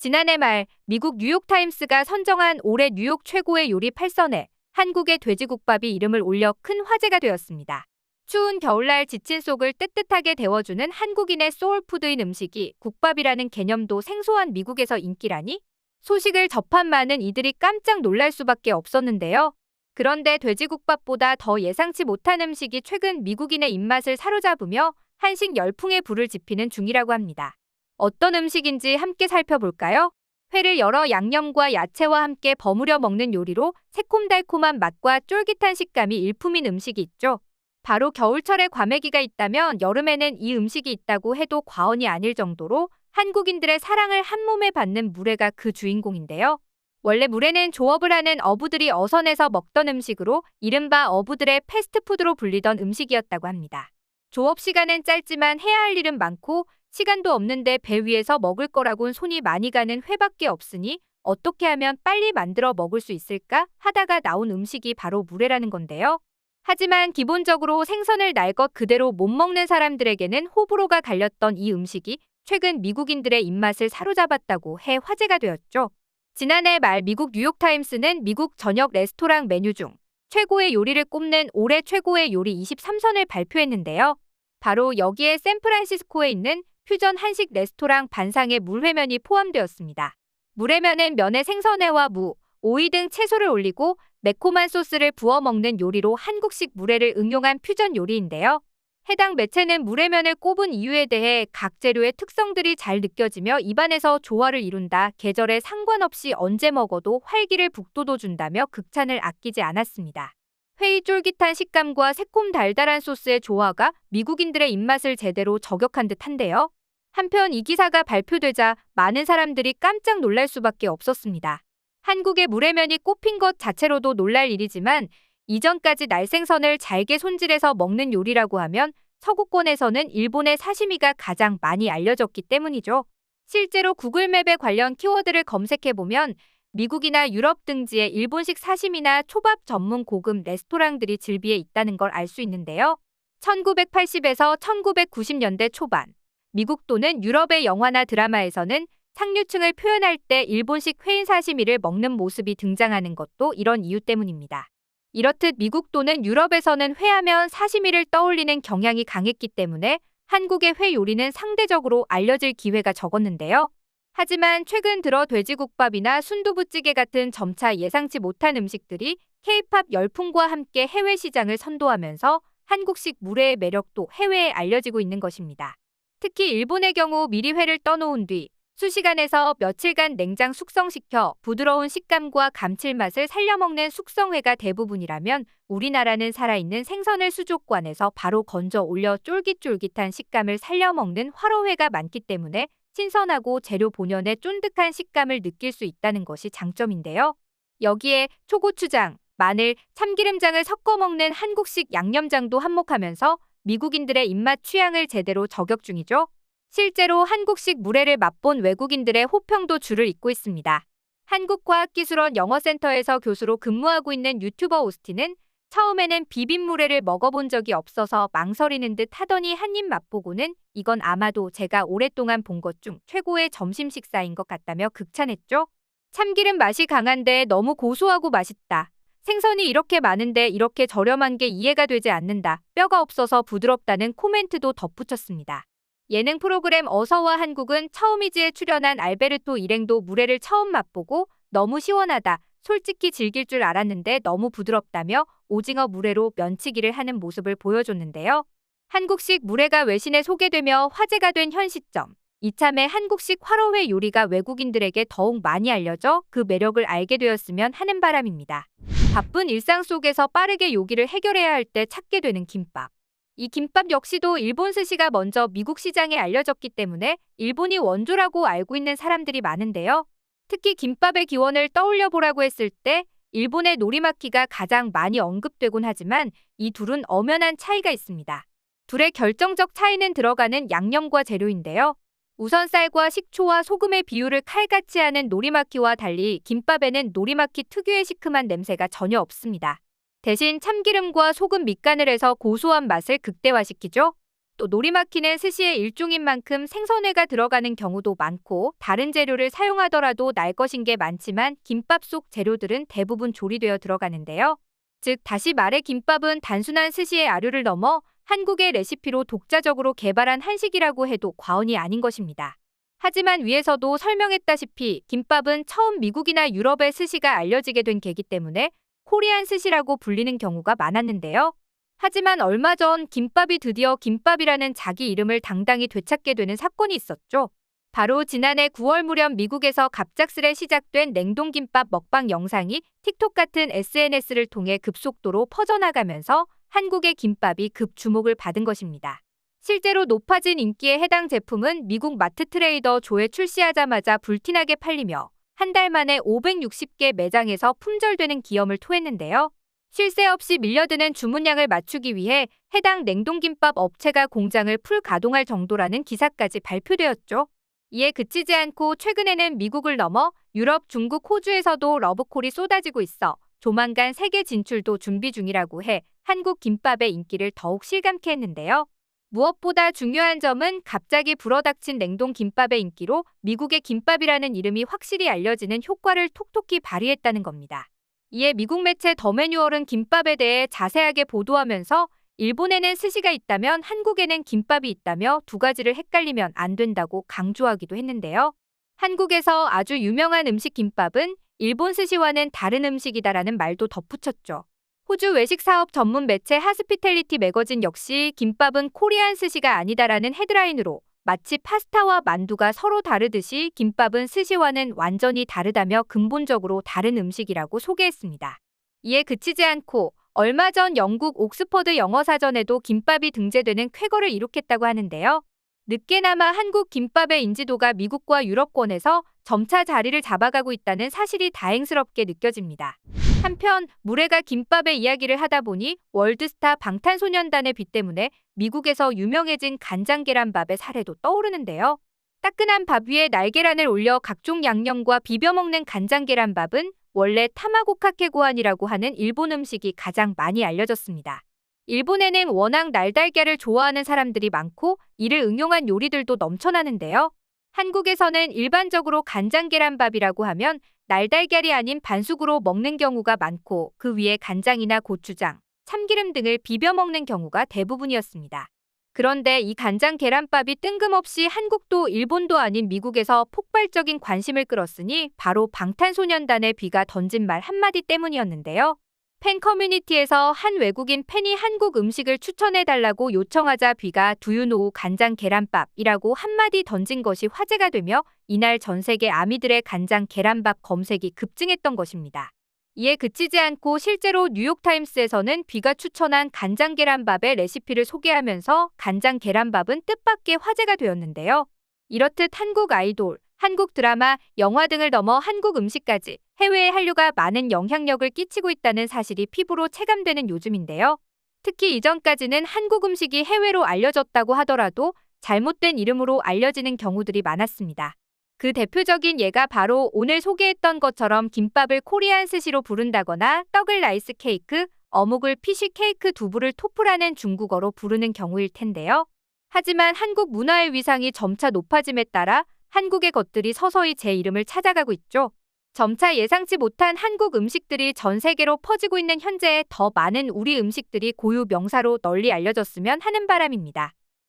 지난해 말 미국 뉴욕타임스가 선정한 올해 뉴욕 최고의 요리 8선에 한국의 돼지국밥이 이름을 올려 큰 화제가 되었습니다. 추운 겨울날 지친 속을 뜨뜻하게 데워주는 한국인의 소울푸드인 음식이 국밥이라는 개념도 생소한 미국에서 인기라니? 소식을 접한 많은 이들이 깜짝 놀랄 수밖에 없었는데요. 그런데 돼지국밥보다 더 예상치 못한 음식이 최근 미국인의 입맛을 사로잡으며 한식 열풍에 불을 지피는 중이라고 합니다. 어떤 음식인지 함께 살펴볼까요? 회를 여러 양념과 야채와 함께 버무려 먹는 요리로 새콤달콤한 맛과 쫄깃한 식감이 일품인 음식이 있죠. 바로 겨울철에 과메기가 있다면 여름에는 이 음식이 있다고 해도 과언이 아닐 정도로 한국인들의 사랑을 한몸에 받는 물회가 그 주인공인데요. 원래 물회는 조업을 하는 어부들이 어선에서 먹던 음식으로 이른바 어부들의 패스트푸드로 불리던 음식이었다고 합니다. 조업 시간은 짧지만 해야 할 일은 많고 시간도 없는데 배 위에서 먹을 거라곤 손이 많이 가는 회밖에 없으니 어떻게 하면 빨리 만들어 먹을 수 있을까 하다가 나온 음식이 바로 물회라는 건데요. 하지만 기본적으로 생선을 날 것 그대로 못 먹는 사람들에게는 호불호가 갈렸던 이 음식이 최근 미국인들의 입맛을 사로잡았다고 해 화제가 되었죠. 지난해 말 미국 뉴욕타임스는 미국 저녁 레스토랑 메뉴 중 최고의 요리를 꼽는 올해 최고의 요리 23선을 발표했는데요. 바로 여기에 샌프란시스코에 있는 퓨전 한식 레스토랑 반상의 물회면이 포함되었습니다. 물회면은 면에 생선회와 무, 오이 등 채소를 올리고 매콤한 소스를 부어 먹는 요리로 한국식 물회를 응용한 퓨전 요리인데요. 해당 매체는 물회면을 꼽은 이유에 대해 각 재료의 특성들이 잘 느껴지며 입안에서 조화를 이룬다. 계절에 상관없이 언제 먹어도 활기를 북돋워준다며 극찬을 아끼지 않았습니다. 회의 쫄깃한 식감과 새콤 달달한 소스의 조화가 미국인들의 입맛을 제대로 저격한 듯한데요. 한편 이 기사가 발표되자 많은 사람들이 깜짝 놀랄 수밖에 없었습니다. 한국의 물회면이 꼽힌 것 자체로도 놀랄 일이지만 이전까지 날생선을 잘게 손질해서 먹는 요리라고 하면 서구권에서는 일본의 사시미가 가장 많이 알려졌기 때문이죠. 실제로 구글맵에 관련 키워드를 검색해보면 미국이나 유럽 등지에 일본식 사시미나 초밥 전문 고급 레스토랑들이 즐비해 있다는 걸 알 수 있는데요. 1980에서 1990년대 초반, 미국 또는 유럽의 영화나 드라마에서는 상류층을 표현할 때 일본식 회인 사시미를 먹는 모습이 등장하는 것도 이런 이유 때문입니다. 이렇듯 미국 또는 유럽에서는 회하면 사시미를 떠올리는 경향이 강했기 때문에 한국의 회 요리는 상대적으로 알려질 기회가 적었는데요. 하지만 최근 들어 돼지국밥이나 순두부찌개 같은 점차 예상치 못한 음식들이 K-팝 열풍과 함께 해외 시장을 선도하면서 한국식 물회의 매력도 해외에 알려지고 있는 것입니다. 특히 일본의 경우 미리 회를 떠놓은 뒤 수시간에서 며칠간 냉장 숙성시켜 부드러운 식감과 감칠맛을 살려먹는 숙성회가 대부분이라면 우리나라는 살아있는 생선을 수족관에서 바로 건져 올려 쫄깃쫄깃한 식감을 살려먹는 화로회가 많기 때문에 신선하고 재료 본연의 쫀득한 식감을 느낄 수 있다는 것이 장점인데요. 여기에 초고추장, 마늘, 참기름장을 섞어 먹는 한국식 양념장도 한몫하면서 미국인들의 입맛 취향을 제대로 저격 중이죠. 실제로 한국식 물회를 맛본 외국인들의 호평도 줄을 잇고 있습니다. 한국과학기술원 영어센터에서 교수로 근무하고 있는 유튜버 오스틴은 처음에는 비빔물회를 먹어본 적이 없어서 망설이는 듯 하더니 한 입 맛보고는 이건 아마도 제가 오랫동안 본 것 중 최고의 점심 식사인 것 같다며 극찬했죠. 참기름 맛이 강한데 너무 고소하고 맛있다. 생선이 이렇게 많은데 이렇게 저렴한 게 이해가 되지 않는다. 뼈가 없어서 부드럽다는 코멘트도 덧붙였습니다. 예능 프로그램 어서와 한국은 처음이지에 출연한 알베르토 일행도 물회를 처음 맛보고 너무 시원하다. 솔직히 즐길 줄 알았는데 너무 부드럽다며 오징어 물회로 면치기를 하는 모습을 보여줬는데요. 한국식 물회가 외신에 소개되며 화제가 된 현 시점. 이참에 한국식 화로회 요리가 외국인들에게 더욱 많이 알려져 그 매력을 알게 되었으면 하는 바람입니다. 바쁜 일상 속에서 빠르게 요기를 해결해야 할 때 찾게 되는 김밥. 이 김밥 역시도 일본 스시가 먼저 미국 시장에 알려졌기 때문에 일본이 원조라고 알고 있는 사람들이 많은데요. 특히 김밥의 기원을 떠올려 보라고 했을 때 일본의 노리마키가 가장 많이 언급되곤 하지만 이 둘은 엄연한 차이가 있습니다. 둘의 결정적 차이는 들어가는 양념과 재료인데요. 우선 쌀과 식초와 소금의 비율을 칼같이 하는 노리마키와 달리 김밥에는 노리마키 특유의 시큼한 냄새가 전혀 없습니다. 대신 참기름과 소금 밑간을 해서 고소한 맛을 극대화시키죠. 또 놀이 막히는 스시의 일종인 만큼 생선회가 들어가는 경우도 많고 다른 재료를 사용하더라도 날 것인 게 많지만 김밥 속 재료들은 대부분 조리되어 들어가는데요. 즉 다시 말해 김밥은 단순한 스시의 아류를 넘어 한국의 레시피로 독자적으로 개발한 한식이라고 해도 과언이 아닌 것입니다. 하지만 위에서도 설명했다시피 김밥은 처음 미국이나 유럽의 스시가 알려지게 된 계기 때문에 코리안 스시라고 불리는 경우가 많았는데요. 하지만 얼마 전 김밥이 드디어 김밥이라는 자기 이름을 당당히 되찾게 되는 사건이 있었죠. 바로 지난해 9월 무렵 미국에서 갑작스레 시작된 냉동김밥 먹방 영상이 틱톡 같은 SNS를 통해 급속도로 퍼져나가면서 한국의 김밥이 급 주목을 받은 것입니다. 실제로 높아진 인기의 해당 제품은 미국 마트 트레이더 조에 출시하자마자 불티나게 팔리며 한 달 만에 560개 매장에서 품절되는 기염을 토했는데요. 쉴 새 없이 밀려드는 주문량을 맞추기 위해 해당 냉동김밥 업체가 공장을 풀 가동할 정도라는 기사까지 발표되었죠. 이에 그치지 않고 최근에는 미국을 넘어 유럽, 중국, 호주에서도 러브콜이 쏟아지고 있어 조만간 세계 진출도 준비 중이라고 해 한국 김밥의 인기를 더욱 실감케 했는데요. 무엇보다 중요한 점은 갑자기 불어닥친 냉동 김밥의 인기로 미국의 김밥이라는 이름이 확실히 알려지는 효과를 톡톡히 발휘했다는 겁니다. 이에 미국 매체 더 매뉴얼은 김밥에 대해 자세하게 보도하면서 일본에는 스시가 있다면 한국에는 김밥이 있다며 두 가지를 헷갈리면 안 된다고 강조하기도 했는데요. 한국에서 아주 유명한 음식 김밥은 일본 스시와는 다른 음식이다라는 말도 덧붙였죠. 호주 외식 사업 전문 매체 하스피텔리티 매거진 역시 김밥은 코리안 스시가 아니다라는 헤드라인으로 마치 파스타와 만두가 서로 다르듯이 김밥은 스시와는 완전히 다르다며 근본적으로 다른 음식이라고 소개했습니다. 이에 그치지 않고 얼마 전 영국 옥스퍼드 영어사전에도 김밥이 등재되는 쾌거를 이룩했다고 하는데요. 늦게나마 한국 김밥의 인지도가 미국과 유럽권에서 점차 자리를 잡아가고 있다는 사실이 다행스럽게 느껴집니다. 한편 무례가 김밥의 이야기를 하다 보니 월드스타 방탄소년단의 비 때문에 미국에서 유명해진 간장 계란밥의 사례도 떠오르는데요. 따끈한 밥 위에 날계란을 올려 각종 양념과 비벼 먹는 간장 계란밥은 원래 타마고카케 고안이라고 하는 일본 음식이 가장 많이 알려졌습니다. 일본에는 워낙 날달걀을 좋아하는 사람들이 많고 이를 응용한 요리들도 넘쳐나는데요. 한국에서는 일반적으로 간장 계란밥이라고 하면 날달걀이 아닌 반숙으로 먹는 경우가 많고 그 위에 간장이나 고추장, 참기름 등을 비벼 먹는 경우가 대부분이었습니다. 그런데 이 간장 계란밥이 뜬금없이 한국도 일본도 아닌 미국에서 폭발적인 관심을 끌었으니 바로 방탄소년단의 비가 던진 말 한마디 때문이었는데요. 팬 커뮤니티에서 한 외국인 팬이 한국 음식을 추천해달라고 요청하자 비가 두유노우 간장 계란밥이라고 한마디 던진 것이 화제가 되며 이날 전 세계 아미들의 간장 계란밥 검색이 급증했던 것입니다. 이에 그치지 않고 실제로 뉴욕타임스에서는 비가 추천한 간장 계란밥의 레시피를 소개하면서 간장 계란밥은 뜻밖의 화제가 되었는데요. 이렇듯 한국 아이돌, 한국 드라마, 영화 등을 넘어 한국 음식까지 해외의 한류가 많은 영향력을 끼치고 있다는 사실이 피부로 체감되는 요즘인데요. 특히 이전까지는 한국 음식이 해외로 알려졌다고 하더라도 잘못된 이름으로 알려지는 경우들이 많았습니다. 그 대표적인 예가 바로 오늘 소개했던 것처럼 김밥을 코리안 스시로 부른다거나 떡을 라이스 케이크, 어묵을 피쉬 케이크, 두부를 토프라는 중국어로 부르는 경우일 텐데요. 하지만 한국 문화의 위상이 점차 높아짐에 따라 한국의 것들이 서서히 제 이름을 찾아가고 있죠. 점차 예상치 못한 한국 음식들이 전 세계로 퍼지고 있는 현재에 더 많은 우리 음식들이 고유 명사로 널리 알려졌으면 하는 바람입니다.